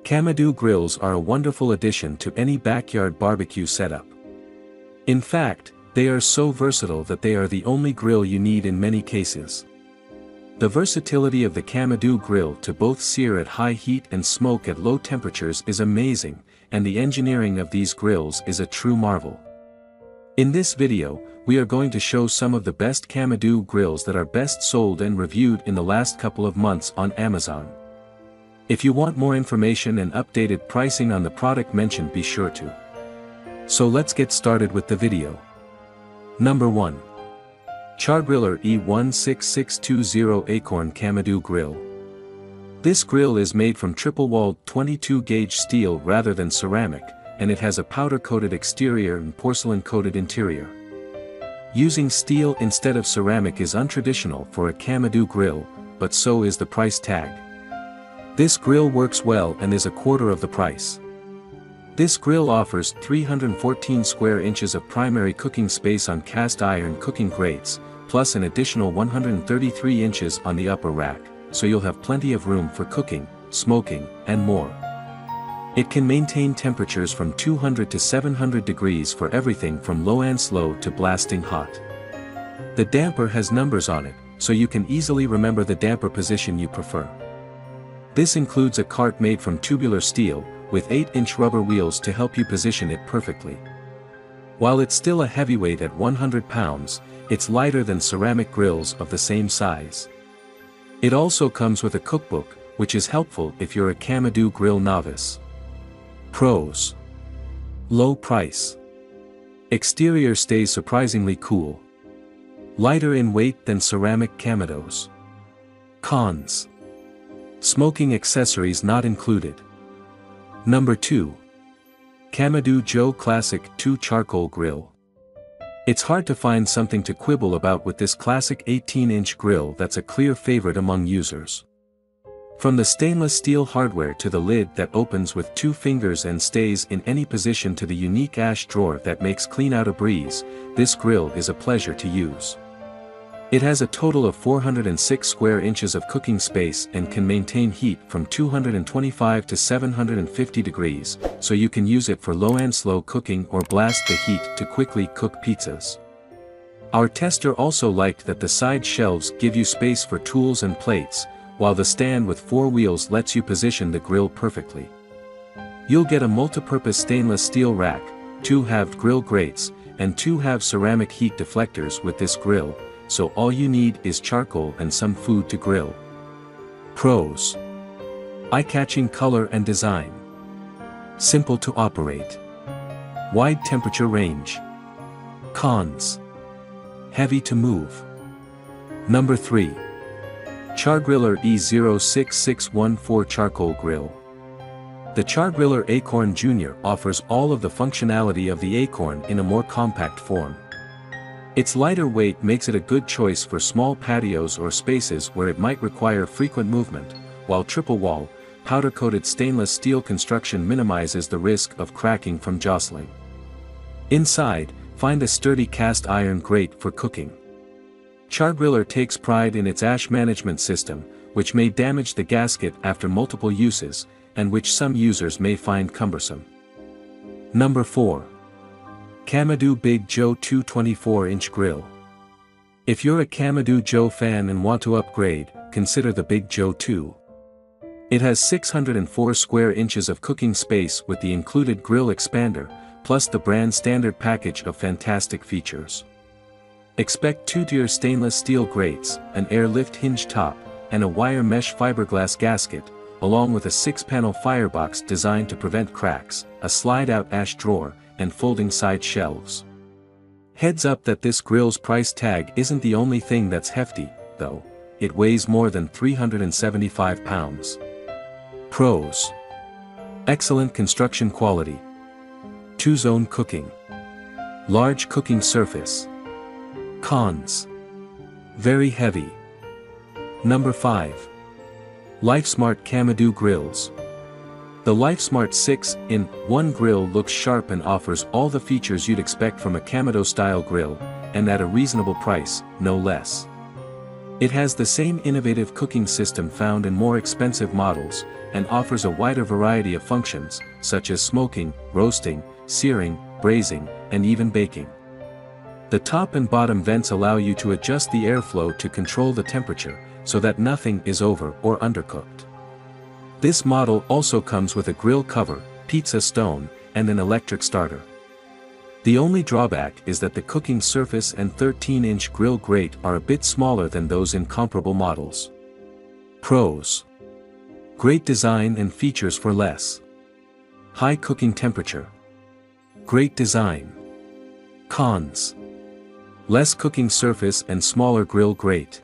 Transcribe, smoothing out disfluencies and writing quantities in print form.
Kamado grills are a wonderful addition to any backyard barbecue setup. In fact, they are so versatile that they are the only grill you need in many cases. The versatility of the Kamado grill to both sear at high heat and smoke at low temperatures is amazing, and the engineering of these grills is a true marvel. In this video, we are going to show some of the best Kamado grills that are best sold and reviewed in the last couple of months on Amazon. If you want more information and updated pricing on the product mentioned, be sure to. So let's get started with the video. Number 1. Char-Griller E16620 Akorn Kamado Grill. This grill is made from triple-walled 22-gauge steel rather than ceramic, and it has a powder-coated exterior and porcelain-coated interior. Using steel instead of ceramic is untraditional for a Kamado grill, but so is the price tag. This grill works well and is a quarter of the price. This grill offers 314 square inches of primary cooking space on cast iron cooking grates, plus an additional 133 inches on the upper rack, so you'll have plenty of room for cooking, smoking, and more. It can maintain temperatures from 200 to 700 degrees for everything from low and slow to blasting hot. The damper has numbers on it, so you can easily remember the damper position you prefer. This includes a cart made from tubular steel, with 8-inch rubber wheels to help you position it perfectly. While it's still a heavyweight at 100 pounds, it's lighter than ceramic grills of the same size. It also comes with a cookbook, which is helpful if you're a Kamado grill novice. Pros: low price. Exterior stays surprisingly cool. Lighter in weight than ceramic Kamados. Cons: smoking accessories not included. Number 2. Kamado Joe Classic II Charcoal Grill. It's hard to find something to quibble about with this classic 18-inch grill that's a clear favorite among users. From the stainless steel hardware to the lid that opens with 2 fingers and stays in any position to the unique ash drawer that makes clean out a breeze, this grill is a pleasure to use. It has a total of 406 square inches of cooking space and can maintain heat from 225 to 750 degrees, so you can use it for low and slow cooking or blast the heat to quickly cook pizzas. Our tester also liked that the side shelves give you space for tools and plates, while the stand with 4 wheels lets you position the grill perfectly. You'll get a multi-purpose stainless steel rack, 2 halved grill grates, and 2 halved ceramic heat deflectors with this grill, so all you need is charcoal and some food to grill. Pros: eye-catching color and design. Simple to operate. Wide temperature range. Cons: heavy to move. Number 3. Char-Griller E06614 Charcoal Grill. The Char-Griller Akorn Jr. offers all of the functionality of the Akorn in a more compact form. Its lighter weight makes it a good choice for small patios or spaces where it might require frequent movement, while triple-wall, powder-coated stainless steel construction minimizes the risk of cracking from jostling. Inside, find a sturdy cast iron grate for cooking. Char-Griller takes pride in its ash management system, which may damage the gasket after multiple uses, and which some users may find cumbersome. Number 4. Kamado Big Joe II 24-inch Grill. If you're a Kamado Joe fan and want to upgrade, consider the Big Joe II. It has 604 square inches of cooking space with the included grill expander, plus the brand standard package of fantastic features. Expect 2-tier stainless steel grates, an airlift hinge top, and a wire mesh fiberglass gasket, along with a 6-panel firebox designed to prevent cracks, a slide-out ash drawer, and folding side shelves. Heads up that this grill's price tag isn't the only thing that's hefty, though. It weighs more than 375 pounds. Pros: excellent construction quality. 2-zone cooking. Large cooking surface. Cons: very heavy. Number 5. Lifesmart Kamado Grills. The Lifesmart 6-in-1 grill looks sharp and offers all the features you'd expect from a Kamado-style grill, and at a reasonable price, no less. It has the same innovative cooking system found in more expensive models, and offers a wider variety of functions, such as smoking, roasting, searing, braising, and even baking. The top and bottom vents allow you to adjust the airflow to control the temperature, so that nothing is over or undercooked. This model also comes with a grill cover, pizza stone, and an electric starter. The only drawback is that the cooking surface and 13-inch grill grate are a bit smaller than those in comparable models. Pros: great design and features for less. High cooking temperature. Great design. Cons: less cooking surface and smaller grill grate.